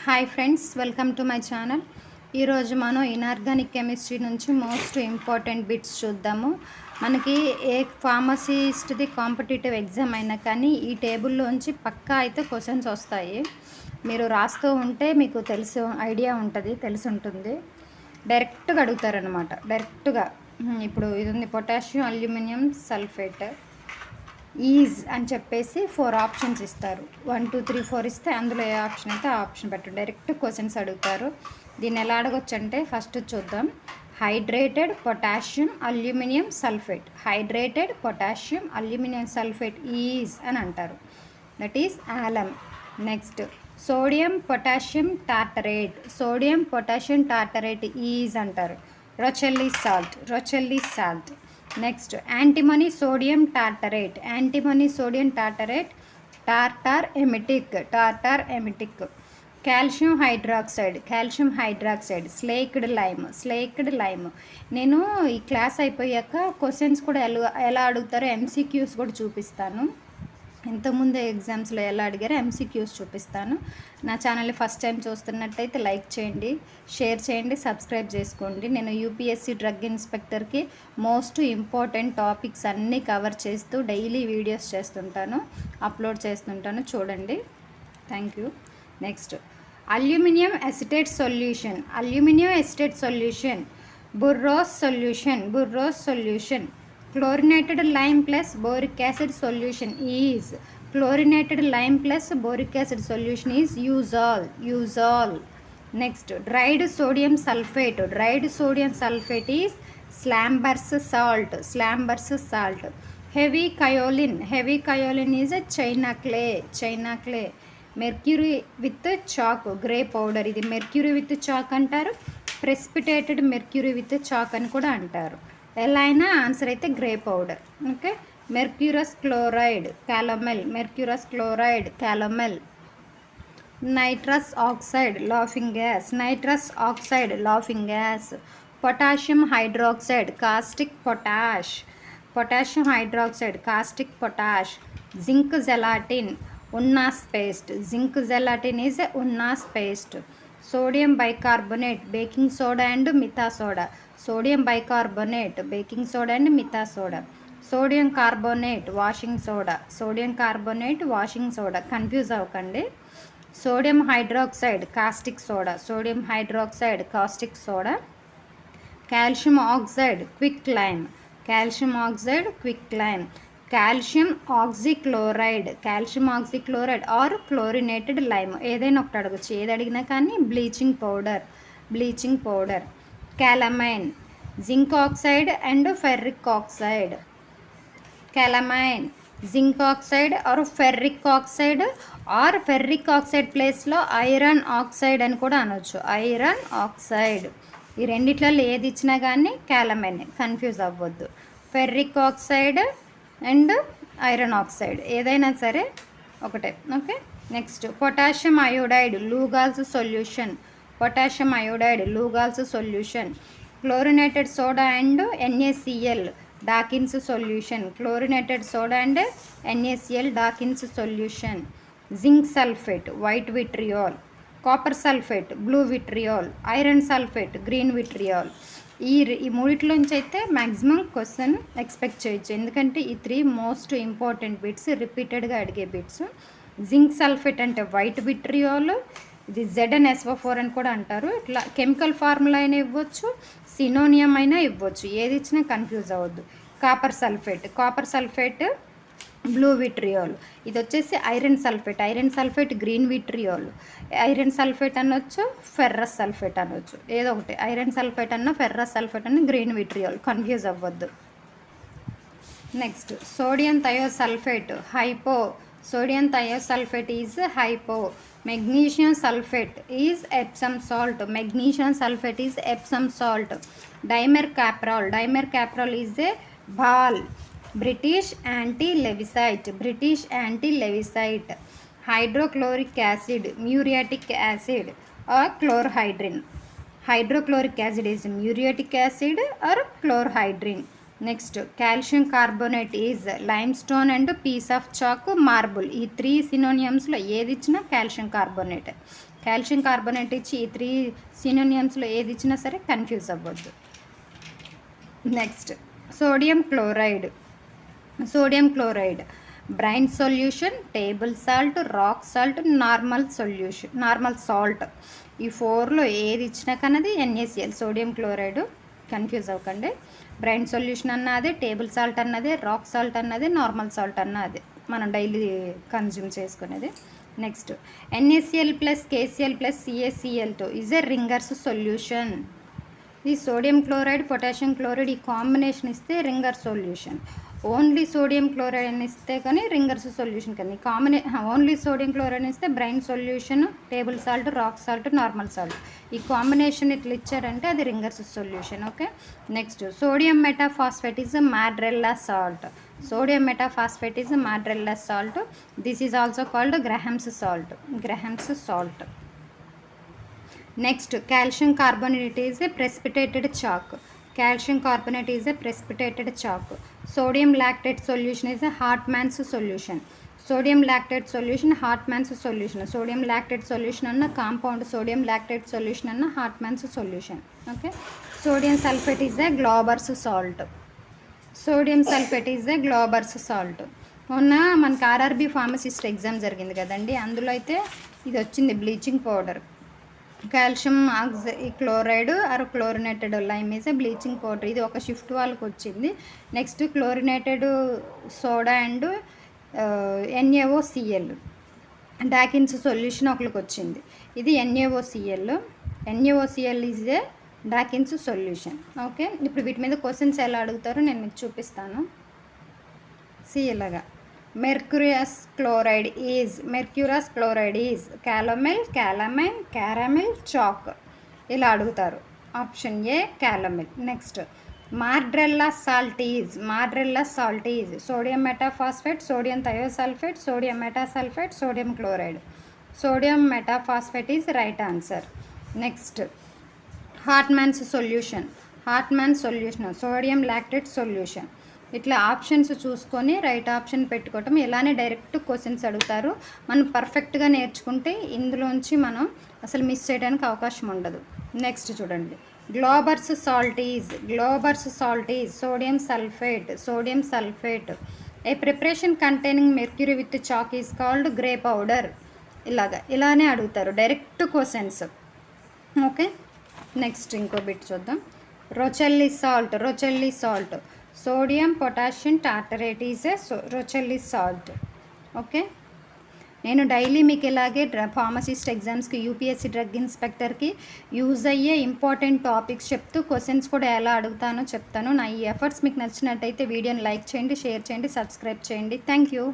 Hi friends, welcome to my channel. ఈరోజు మనం inorganic chemistry నుంచి మోస్ట్ ఇంపార్టెంట్ బిట్స్ చూద్దాము. మనకి ఏ ఫార్మసిస్ట్ది కాంపిటేటివ్ ఎగ్జామ్ అయినా కానీ ఈ టేబుల్లోంచి పక్కా అయితే క్వశ్చన్స్ వస్తాయి. మీరు రాస్తూ ఉంటే మీకు ఐడియా ఉంటుంది, తెలిసి ఉంటుంది. డైరెక్ట్గా అడుగుతారనమాట. డైరెక్ట్గా ఇప్పుడు ఇది ఉంది, పొటాషియం అల్యూమినియం సల్ఫేట్ ఈజ్ అని చెప్పేసి 4 ఆప్షన్స్ ఇస్తారు. 1 2 3 4 ఇస్తే అందులో ఏ ఆప్షన్ అయితే ఆ ఆప్షన్ పెట్టండి. డైరెక్ట్ క్వశ్చన్స్ అడుగుతారు. దీన్ని ఎలా అడగొచ్చు అంటే ఫస్ట్ చూద్దాం. Hydrated potassium aluminium sulphate, hydrated potassium aluminium sulphate is అని అంటారు. That is alum. Next sodium potassium tartrate, sodium potassium tartrate is అంటారు. Rochelle salt. Next antimony sodium tartrate, antimony sodium tartrate tartar emetic. Calcium hydroxide slaked lime. నేను ఈ class అయిపోయాక questions కూడా ఎలా అడుగుతారో MCQs కూడా చూపిస్తాను. ఇంతకుముందు ఎగ్జామ్స్లో ఎలా అడిగారో ఎంసీక్యూస్ చూపిస్తాను. నా ఛానల్ని ఫస్ట్ టైం చూస్తున్నట్టయితే లైక్ చేయండి, షేర్ చేయండి, సబ్స్క్రైబ్ చేసుకోండి. నేను యూపీఎస్సీ డ్రగ్ ఇన్స్పెక్టర్కి మోస్ట్ ఇంపార్టెంట్ టాపిక్స్ అన్నీ కవర్ చేస్తూ డైలీ వీడియోస్ అప్లోడ్ చేస్తుంటాను. చూడండి. Thank you. Next aluminium acetate solution, Burow's solution. Chlorinated lime plus boric acid solution is usol. Next, dried sodium sulfate is Slamber's salt. Heavy kaolin is a china clay. Mercury with chalk, grey powder. ఇది mercury with chalk అంటారు, precipitated mercury with chalk అని కూడా అంటారు. ఎలా అయినా answer అయితే grey powder. Okay. Mercurous chloride calomel. Nitrous oxide laughing gas. Potassium hydroxide caustic potash. Zinc gelatin Unna's paste. Sodium bicarbonate baking soda and mitha soda. Sodium carbonate washing soda. Confuse అవ్వకండి. Sodium hydroxide caustic soda. Calcium oxide quicklime. Calcium oxychloride or chlorinated lime. ఏదైనా ఒకటి అడగచ్చు, ఏది అడిగినా కానీ. Bleaching powder. Calamine zinc oxide and ferric oxide. Zinc oxide or ferric oxide ప్లేస్లో iron oxide అని కూడా అనొచ్చు. Iron oxide. ఈ రెండిట్లలో ఏది ఇచ్చినా కానీ క్యాలమైన్. కన్ఫ్యూజ్ అవ్వద్దు. Ferric oxide and iron oxide ఏదైనా సరే ఒకటే. Okay. Next potassium iodide Lugol's solution. Chlorinated soda and NaCl Dakin's solution. Zinc sulphate white vitriol. Copper sulphate blue vitriol. Iron sulphate green vitriol. ఈ మూడిట్లోంచి అయితే maximum question expect చేయొచ్చు, ఎందుకంటే ఈ 3 most important bits, రిపీటెడ్గా అడిగే బిట్స్. జింక్ సల్ఫేట్ అంటే white vitriol, ఇది ZnSO4 అని కూడా అంటారు. ఇట్లా కెమికల్ ఫార్ములా అయినా ఇవ్వచ్చు, సినోనియం అయినా ఇవ్వచ్చు, ఏది ఇచ్చినా కన్ఫ్యూజ్ అవ్వద్దు. Copper sulphate blue vitriol. ఇది వచ్చేసి iron sulphate green vitriol. Iron sulphate అనొచ్చు, ఫెర్రస్ సల్ఫేట్ అనొచ్చు, ఏదో ఒకటి. ఐరన్ సల్ఫేట్ అన్న ఫెర్రస్ సల్ఫేట్ అన్న గ్రీన్ విట్రియాల్. కన్ఫ్యూజ్ అవ్వద్దు. Next sodium thiosulphate is hypo. Magnesium sulphate is Epsom salt. Dimercaprol is a BAL. British anti lewisite. Hydrochloric acid muriatic acid or chlorhydrin. Hydrochloric acid is muriatic acid or chlorhydrin. Next calcium carbonate is limestone and piece of chalk marble. ఈ 3 సినోనియమ్స్లో ఏది ఇచ్చినా calcium carbonate. Calcium carbonate ఇచ్చి ఈ 3 సినోనియమ్స్లో ఏది ఇచ్చినా సరే confuse అవ్వద్దు. Next sodium chloride brain solution, table salt, rock salt, normal salt. ఈ 4లో ఏది ఇచ్చినా కన్నది NaCl సోడియం క్లోరైడ్. కన్ఫ్యూజ్ అవ్వకండి. బ్రైన్ సొల్యూషన్ అన్నది, టేబుల్ సాల్ట్ అన్నది, రాక్ సాల్ట్ అన్నది, నార్మల్ సాల్ట్ అన్నది మనం డైలీ కన్జ్యూమ్ చేసుకునేది. Next NaCl plus KCl plus CaCl2 is a ringers solution. ఈ సోడియం క్లోరైడ్, పొటాషియం క్లోరైడ్ ఈ కాంబినేషన్ ఇస్తే ringer solution. Only sodium chloride అని ఇస్తే కానీ రింగర్స్ సొల్యూషన్ కానీ ఓన్లీ సోడియం క్లోరైడ్ ఇస్తే brine solution, table salt, rock salt, normal salt ఈ combination ఇట్లా ఇచ్చారంటే అది Ringer's solution. Okay. Next sodium metaphosphate is Maddrell salt. This is also called Graham's salt. Next calcium carbonate is a precipitated chalk. Sodium lactate solution is a Hartmann's solution. Sodium lactate solution అన్న compound sodium lactate solution అన్న Hartmann's solution. Okay. Sodium sulphate is a Glauber's salt. మొన్న మనకి RRB pharmacist exam జరిగింది కదండి, అందులో అయితే ఇది వచ్చింది bleaching powder. Calcium chloride or chlorinated lime is bleaching powder. ఇది ఒక షిఫ్ట్ వాళ్ళకి వచ్చింది. Next chlorinated soda and NaOCl Dakin's solution ఒకరికి వచ్చింది. ఇది NaOCl is a Dakin's solution. Okay. ఇప్పుడు వీటి మీద క్వశ్చన్స్ ఎలా అడుగుతారో నేను మీకు చూపిస్తాను. ఇలాగా mercurous chloride is calamine, chalk ఇలా అడుగుతారు. Option A calamine. Next Maddrell salt is sodium metaphosphate, sodium thiosulphate, sodium metasulphate, sodium chloride. Sodium metaphosphate is right answer. Next Hartmann's solution sodium lactate solution. ఇట్లా options చూసుకొని right option పెట్టుకోవటం. ఇలానే direct questions అడుగుతారు. మనం పర్ఫెక్ట్గా నేర్చుకుంటే ఇందులోంచి మనం అసలు మిస్ చేయడానికి అవకాశం ఉండదు. నెక్స్ట్ చూడండి, Glauber's salt is sodium sulphate. A preparation containing mercury with chalk is called grey powder. ఇలానే అడుగుతారు డైరెక్ట్ క్వశ్చన్స్. ఓకే. నెక్స్ట్ ఇంకో బిట్ చూద్దాం. Rochelle salt sodium potassium tartrate is a Rochelle salt. Okay. నేను daily మీకు ఇలాగే pharmacist ఎగ్జామ్స్కి, UPSC drug ఇన్స్పెక్టర్కి use అయ్యే ఇంపార్టెంట్ టాపిక్స్ చెప్తూ క్వశ్చన్స్ కూడా ఎలా అడుగుతానో చెప్తాను. నా ఈ ఎఫర్ట్స్ మీకు నచ్చినట్టయితే వీడియోని లైక్ చేయండి, షేర్ చేయండి, సబ్స్క్రైబ్ చేయండి. Thank you.